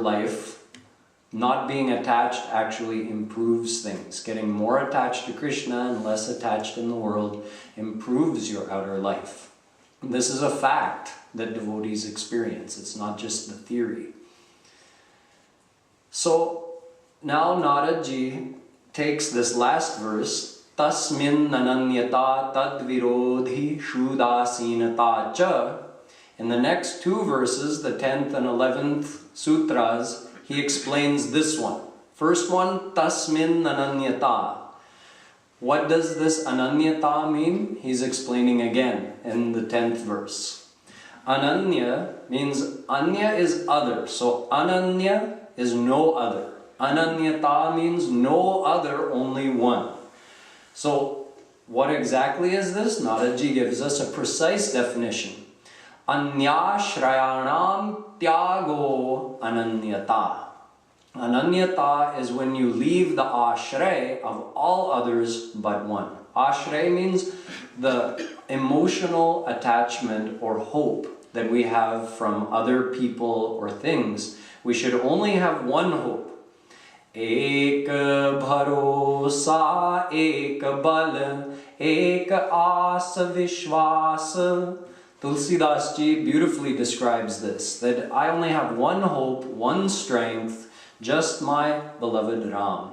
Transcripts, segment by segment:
life, not being attached actually improves things. Getting more attached to Krishna and less attached in the world improves your outer life. This is a fact that devotees experience. It's not just the theory. So now Narad Ji takes this last verse, Tasmin nananyata tadvirodhi shudasinata cha. In the next two verses, the 10th and 11th sutras, he explains this one. First one, Tasmin ananyata. What does this ananyata mean? He's explaining again in the 10th verse. Ananya means, anya is other. So ananya is no other. Ananyata means no other, only one. So what exactly is this? Narad gives us a precise definition. Anyashrayanam tyago ananyata. Ananyata is when you leave the ashray of all others but one. Ashray means the emotional attachment or hope that we have from other people or things. We should only have one hope. Ek bharosa, ek bal, ek asa vishwas. Tulsidas Ji beautifully describes this, that I only have one hope, one strength, just my beloved Ram.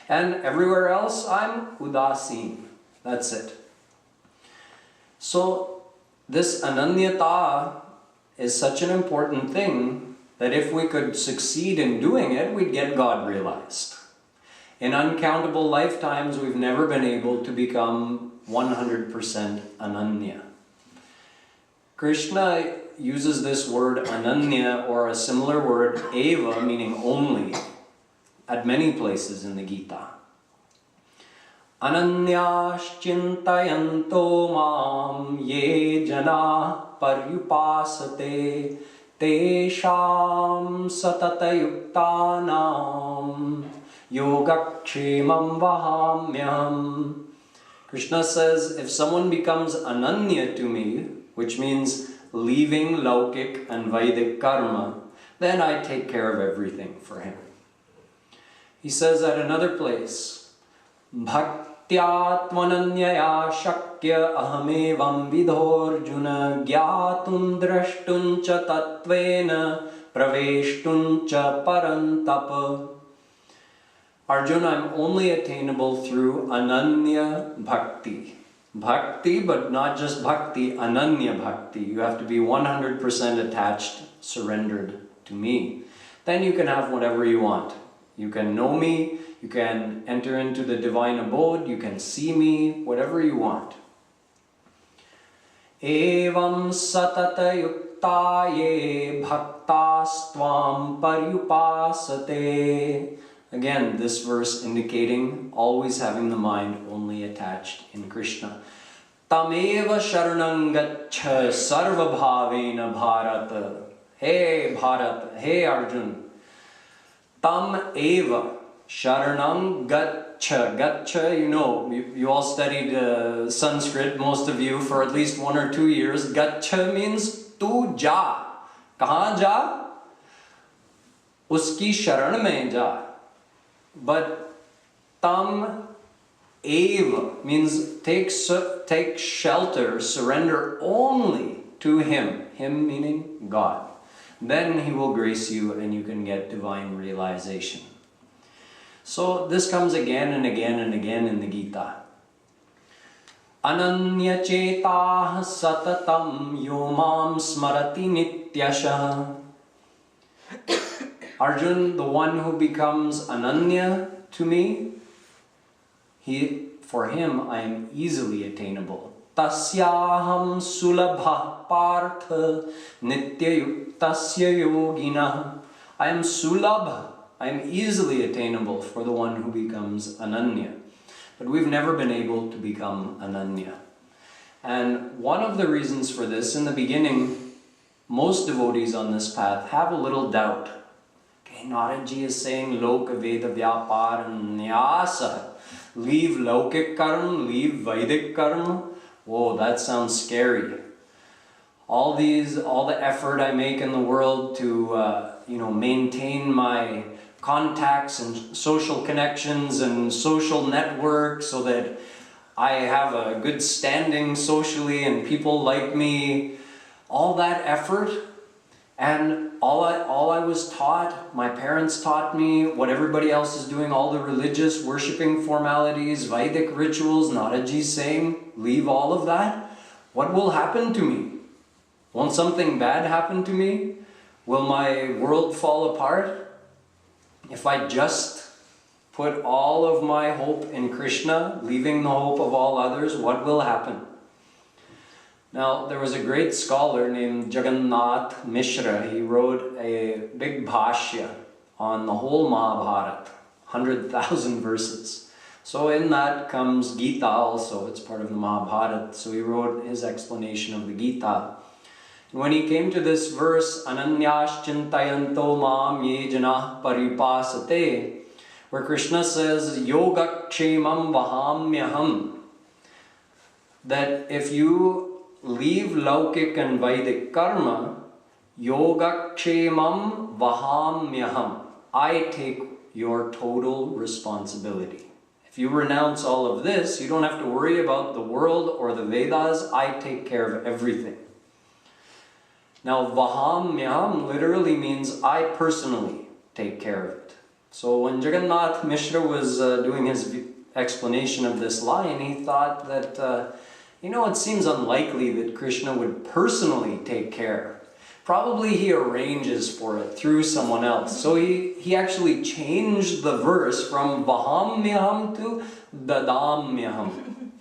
And everywhere else I'm udasin. That's it. So this ananyata is such an important thing that if we could succeed in doing it, we'd get God realized. In uncountable lifetimes, we've never been able to become 100% ananya. Krishna uses this word ananya or a similar word eva, meaning only, at many places in the Gita. Ananyaschintayanto mam ye jana paryupasate tesham satatayuktanam yogakshemam vahamyam. Krishna says, if someone becomes ananya to me, which means leaving Laukik and Vedic karma, then I take care of everything for him. He says at another place, Bhaktya-tvananyaya shakya ahamevam vidhorjuna gyatun drashtun cha tatvena praveshtun cha parantapa. Arjuna, I'm only attainable through ananya bhakti. Bhakti, but not just bhakti, ananya bhakti. You have to be 100% attached, surrendered to me. Then you can have whatever you want. You can know me, you can enter into the divine abode, you can see me, whatever you want. Evam satata yuktaye bhaktastvam paryupasate. Again, this verse indicating always having the mind only attached in Krishna. Tameva sharanam gaccha sarva bhavena bharata. Hey Bharata, hey Arjun. Tam eva sharanam gaccha. Gaccha, you know, you all studied Sanskrit, most of you, for at least 1 or 2 years. Gaccha means tu ja. Kahan ja? Uski sharan mein ja. But tam eva means take shelter, surrender only to him. Him meaning God. Then he will grace you and you can get divine realization. So this comes again and again and again in the Gita. Ananya chetah satatam yomam smarati nityashah. Arjun, the one who becomes ananya to me, for him I am easily attainable. Tasyaham sulabha partha nityayuktasya yogina. I am sulabha. I am easily attainable for the one who becomes ananya. But we've never been able to become ananya. And one of the reasons for this, in the beginning, most devotees on this path have a little doubt. Okay, Narad Ji is saying Loka Veda Vyapar Nyasa. Leave Laukik Karma, leave Vedic Karma. Whoa, that sounds scary. All the effort I make in the world to maintain my contacts and social connections and social network so that I have a good standing socially and people like me. All that effort, and all I was taught, my parents taught me, what everybody else is doing, all the religious worshipping formalities, Vedic rituals, Naraji saying, leave all of that. What will happen to me? Won't something bad happen to me? Will my world fall apart? If I just put all of my hope in Krishna, leaving the hope of all others, what will happen? Now, there was a great scholar named Jagannath Mishra. He wrote a big bhashya on the whole Mahabharata, 100,000 verses. So in that comes Gita also, it's part of the Mahabharata. So he wrote his explanation of the Gita. And when he came to this verse, Ananyas chintayanto mam ye janah paripasate, where Krishna says, Yogakshemam vahamyaham, that if you leave Laukik and Vedic karma, Yogakshemam vahamyaham, I take your total responsibility. If you renounce all of this, you don't have to worry about the world or the Vedas, I take care of everything. Now, vahamyaham literally means I personally take care of it. So when Jagannath Mishra was doing his explanation of this line, he thought that, it seems unlikely that Krishna would personally take care. Probably he arranges for it through someone else. So he actually changed the verse from vahamyaham to dadamyaham.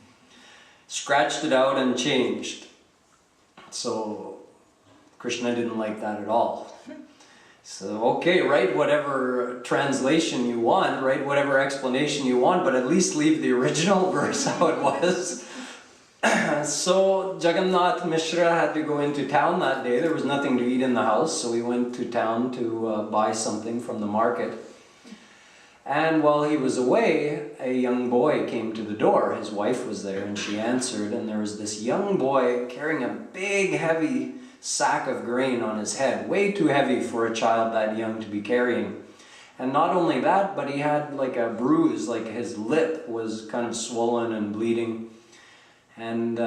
Scratched it out and changed. So Krishna didn't like that at all. So, okay, write whatever translation you want, write whatever explanation you want, but at least leave the original verse how it was. So Jagannath Mishra had to go into town that day. There was nothing to eat in the house, so he went to town to buy something from the market. And while he was away, a young boy came to the door. His wife was there, and she answered, and there was this young boy carrying a big, heavy sack of grain on his head, way too heavy for a child that young to be carrying. And not only that, but he had like a bruise, like his lip was kind of swollen and bleeding. And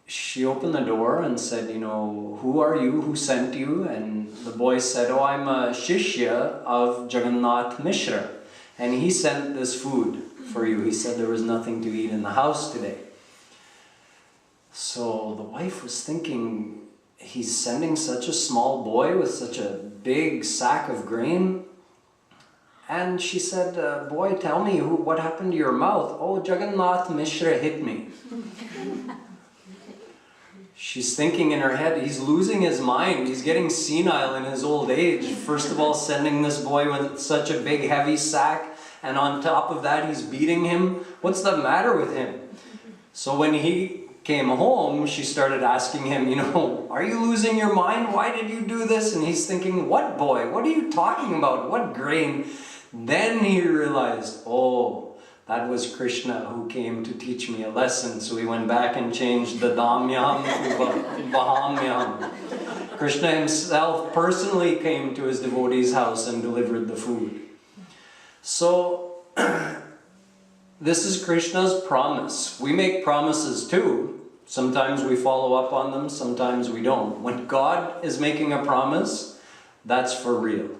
she opened the door and said, who are you? Who sent you? And the boy said, oh, I'm a shishya of Jagannath Mishra, and he sent this food for you. He said there was nothing to eat in the house today. So the wife was thinking, he's sending such a small boy with such a big sack of grain? And she said, boy, tell me, what happened to your mouth? Oh, Jagannath Mishra hit me. She's thinking in her head, he's losing his mind. He's getting senile in his old age. First of all, sending this boy with such a big, heavy sack, and on top of that, he's beating him. What's the matter with him? So when he came home, she started asking him, are you losing your mind? Why did you do this? And he's thinking, what boy? What are you talking about? What grain? Then he realized, oh, that was Krishna who came to teach me a lesson. So he went back and changed the damyam to vahamyam. Krishna himself personally came to his devotee's house and delivered the food. So this is Krishna's promise. We make promises too. Sometimes we follow up on them, sometimes we don't. When God is making a promise, that's for real.